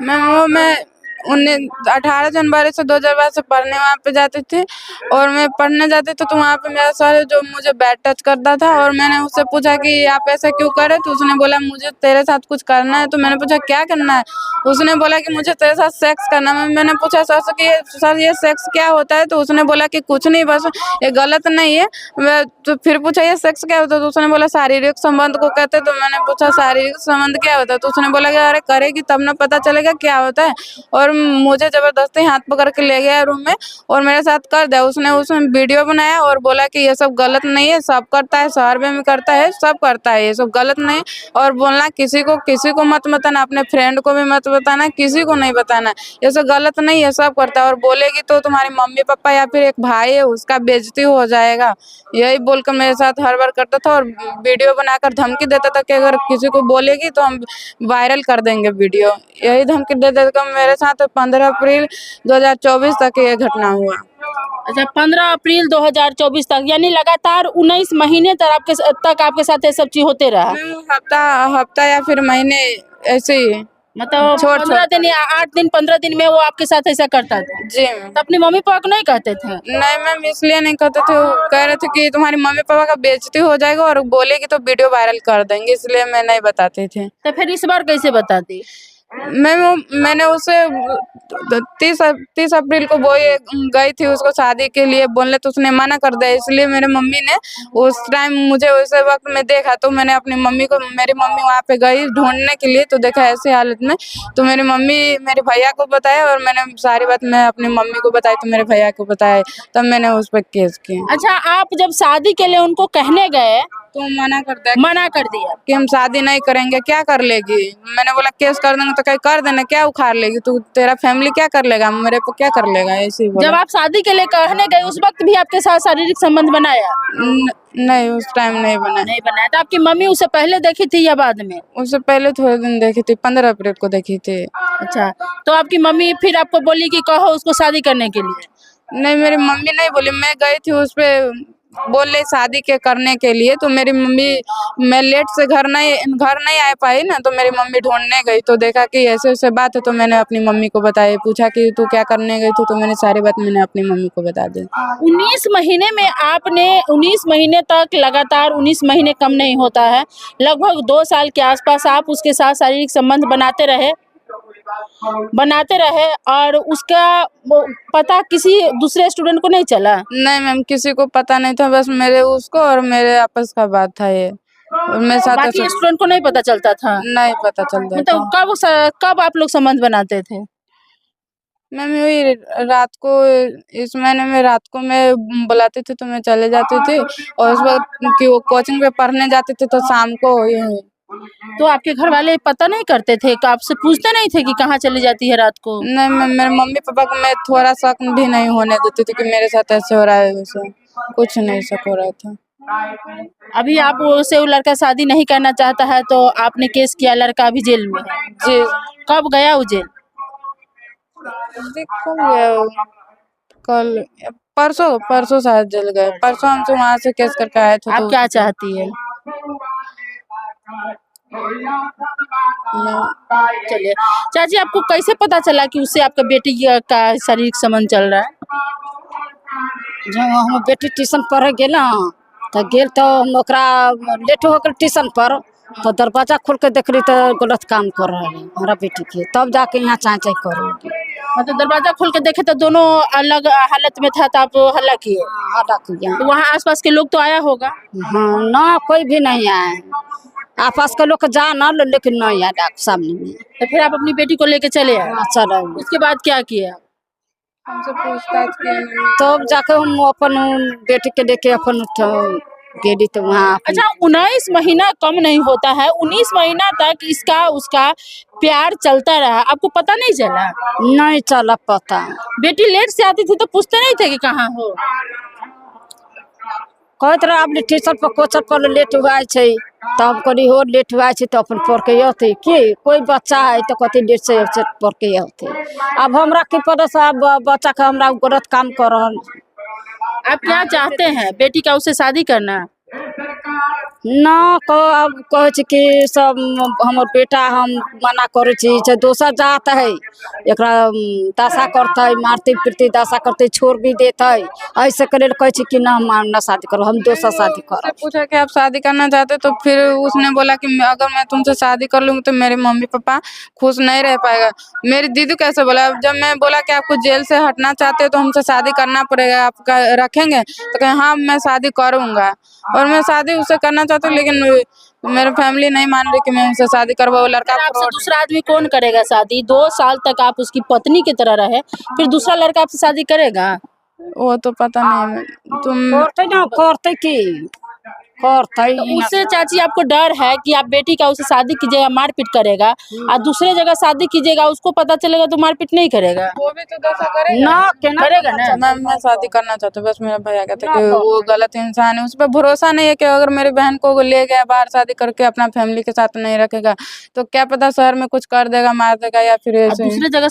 मैं 18 जनवरी से 2022 से पढ़ने वहाँ पे जाती थी, और मैं पढ़ने जाती थी तो वहाँ पे मेरा सर जो मुझे बैड टच करता था, और मैंने उससे पूछा कि आप ऐसा क्यों करे, तो उसने बोला मुझे तेरे साथ कुछ करना है। तो मैंने पूछा क्या करना है, उसने बोला कि मुझे तेरे साथ सेक्स करना है। मैंने पूछा सर से कि सर ये सेक्स क्या होता है, तो उसने बोला कि कुछ नहीं, बस ये गलत नहीं है। मैं तो फिर पूछा ये सेक्स क्या होता है, तो उसने बोला शारीरिक संबंध को कहते हैं। तो मैंने पूछा शारीरिक संबंध क्या होता है, तो उसने बोला कि अरे करेगी तब ना पता चलेगा क्या होता है। और मुझे जबरदस्ती हाथ पकड़ के ले गया रूम में और मेरे साथ कर दिया। उसने उसमें वीडियो बनाया और बोला कि ये सब गलत नहीं है, सब करता है, शहर में भी करता है, सब करता है, ये सब गलत नहीं। और बोलना किसी को मत बताना, अपने फ्रेंड को भी मत बताना, किसी को नहीं बताना, ये सब गलत नहीं है, सब करता है। और बोलेगी तो तुम्हारी मम्मी पापा या फिर एक भाई है उसका बेइज्जती हो जाएगा, यही बोलकर मेरे साथ हर बार करता था। और वीडियो बनाकर धमकी देता था कि अगर किसी को बोलेगी तो हम वायरल कर देंगे वीडियो, यही धमकी दे देकर मेरे साथ 15 अप्रैल 2024 तक ये घटना हुआ। अच्छा, 15 अप्रैल 2024 तक, यानी लगातार 19 महीने तक आपके साथ ये सब चीज होते रहा। हफ्ता या फिर महीने ऐसे ही, मतलब 15 दिन या 8 दिन 15 दिन में वो आपके साथ ऐसा करता था जी। तो अपनी मम्मी पापा को नहीं कहते थे? नहीं मैम, इसलिए नहीं कहते थे, वो कह रहे थे कि तुम्हारी मम्मी पापा का बेइज्जती हो जाएगा और बोलेगी तो वीडियो वायरल कर देंगे, इसलिए मैं नहीं बताती थी। तो फिर इस बार कैसे बताती? मैंने उसे 30 अप्रैल को गई थी उसको शादी के लिए बोलने, तो उसने मना कर दिया। इसलिए मेरे मम्मी ने उस टाइम मुझे उस वक्त में देखा, तो मैंने अपनी मेरी मम्मी वहाँ पे गई ढूंढने के लिए, तो देखा ऐसी हालत में, तो मेरी मम्मी मेरे भैया को बताया और मैंने सारी बात मैं अपनी मम्मी को बताई, तो मेरे भैया को बताया, तब मैंने उस पर केस किया। अच्छा, आप जब शादी के लिए उनको कहने गए तो मना कर दिया कि हम शादी नहीं करेंगे। क्या कर लेगी, मैंने बोला केस कर देंगे तो कहीं कर देना, क्या उखाड़ लेगी तू, तेरा फैमिली क्या कर लेगा, मेरे को क्या कर लेगा, ऐसे ही बोला। जब आप शादी के लिए कहने गए उस वक्त भी आपके साथ शारीरिक संबंध बनाया? नहीं, उस टाइम नहीं बनाया। तो आपकी मम्मी उसे पहले देखी थी या बाद में? उससे पहले थोड़े दिन देखी थी, 15 अप्रैल को देखी थी। अच्छा, तो आपकी मम्मी फिर आपको बोली कि कहो उसको शादी करने के लिए? नहीं, मेरी मम्मी नहीं बोली, मैं गई थी उस पे बोले शादी के करने के लिए, तो मेरी मम्मी, मैं लेट से घर नहीं आ पाई ना, तो मेरी मम्मी ढूंढने गई, तो देखा कि ऐसे ऐसे बात है, तो मैंने अपनी मम्मी को बताया, पूछा कि तू क्या करने गई थी, तो मैंने सारी बात मैंने अपनी मम्मी को बता दी। 19 महीने में आपने 19 महीने तक लगातार 19 महीने कम नहीं होता है, लगभग 2 साल के आसपास आप उसके साथ शारीरिक संबंध बनाते रहे और उसका पता किसी दूसरे स्टूडेंट को नहीं चला? नहीं मैम, किसी को पता नहीं था, बस मेरे उसको और मेरे आपस का बात था ये, और मेरे साथ बाकी स्टूडेंट को नहीं पता चलता था? नहीं पता चलता था। मतलब कब आप लोग संबंध बनाते थे? मैम वही रात को, इस महीने में रात को मैं बुलाती थी तो मैं चले जाती थी, और उस वक्त कि वो कोचिंग पे पढ़ने जाते थे तो शाम को यही। तो आपके घर वाले पता नहीं करते थे, आपसे पूछते नहीं थे कि कहाँ चली जाती है रात को? नहीं मैम, मेरे मम्मी पापा को मैं थोड़ा शक भी नहीं होने देती थी कि मेरे साथ ऐसे हो रहा है, वैसे कुछ नहीं शक हो रहा था। अभी आप उसे वो लड़का शादी नहीं करना चाहता है तो आपने केस किया, लड़का अभी जेल में है? जी। कब गया वो जेल? देखो कल परसों शायद जेल गए, परसों हमसे वहाँ से केस करके आए थे। आप क्या चाहती है? चलिए चाची, आपको कैसे पता चला कि उससे आपका बेटी का शारीरिक संबंध चल रहा है? जब हम बेटी ट्यूशन पढ़े गेल तो गेल तो लेट हो गए ट्यूशन पर, तो दरवाजा खोल के देख रही तो गलत काम कर रहा है हमारा बेटी के, तब जाके यहाँ चाय करोगी। मतलब दरवाजा खोल के देखे तो दोनों अलग हालत में था, तो आप हल्ला किए? हल्ला किया। तो वहाँ आसपास के लोग तो आया होगा? हाँ ना, कोई भी नहीं आए, आपस के लोग जाना लेकिन नहीं आया सामने में। तो फिर आप अपनी बेटी को लेके चले आए? चलो उसके बाद क्या किया? हमसे पूछताछ किए, तब जाके हम अपन बेटी के लेके अपन गेली तो वहाँ। अच्छा, 19 महीना कम नहीं होता है, 19 महीना तक इसका उसका प्यार चलता रहा, आपको पता नहीं चला? नहीं चला पता। बेटी लेट से आती थी तो पूछते नहीं थे कि कहाँ हो? कहते रहे अपने टीचर पर कोचर पर लेट हुआ है, तब करी हो लेट हुआ है तो अपन पढ़ के आते कि कोई बच्चा है तो कति लेट से पढ़ के आते। अब हमरा की पता से अब बच्चा का हमरा गलत काम कर रहा। आप क्या चाहते हैं, बेटी का उससे शादी करना? ना अब कहे छी कि सब हमर बेटा हम मना करे छी जे दोसर जात है एकरा दशा करते मारते पीटते दशा करते छोड़ भी देते ऐसे करे कहे छी कि ना हम ना शादी करो हम दोसर शादी उससे करब। पूछा कि आप शादी करना चाहते तो फिर उसने बोला कि अगर मैं तुमसे शादी कर लूंगी तो मेरे मम्मी पापा खुश नहीं रह पाएगा। मेरी दीदी कैसे बोला, जब मैं बोला कि आपको जेल से हटना चाहते हो तो हमसे शादी करना पड़ेगा, आप रखेंगे तो कहे हाँ मैं शादी करूंगा। और मैं शादी उससे करना चाहती हूँ लेकिन मेरी फैमिली नहीं मान रही कि मैं उससे शादी करवा। वो लड़का फिर आपसे फ्रॉड है। दूसरा आदमी कौन करेगा शादी? 2 साल तक आप उसकी पत्नी की तरह रहे, फिर दूसरा लड़का आपसे शादी करेगा? वो तो पता नहीं तुम करते ना करते की करते तो ही ना। उससे चाची आपको डर है कि आप बेटी का उससे शादी कीजिएगा मारपीट करेगा, और दूसरे जगह शादी कीजिएगा उसको पता चलेगा तो मारपीट नहीं करेगा? वो भी तो दशा करेगा ना केना करेगा ना? मैं शादी करना चाहती हूँ। बस मेरा भैया कहता है कि वो गलत इंसान है, उस पर भरोसा नहीं है कि अगर मेरी बहन को ले गया बाहर शादी करके अपना फैमिली के साथ नहीं रखेगा तो क्या पता शहर में कुछ कर देगा, मार देगा या फिर ऐसे ही। दूसरे जगह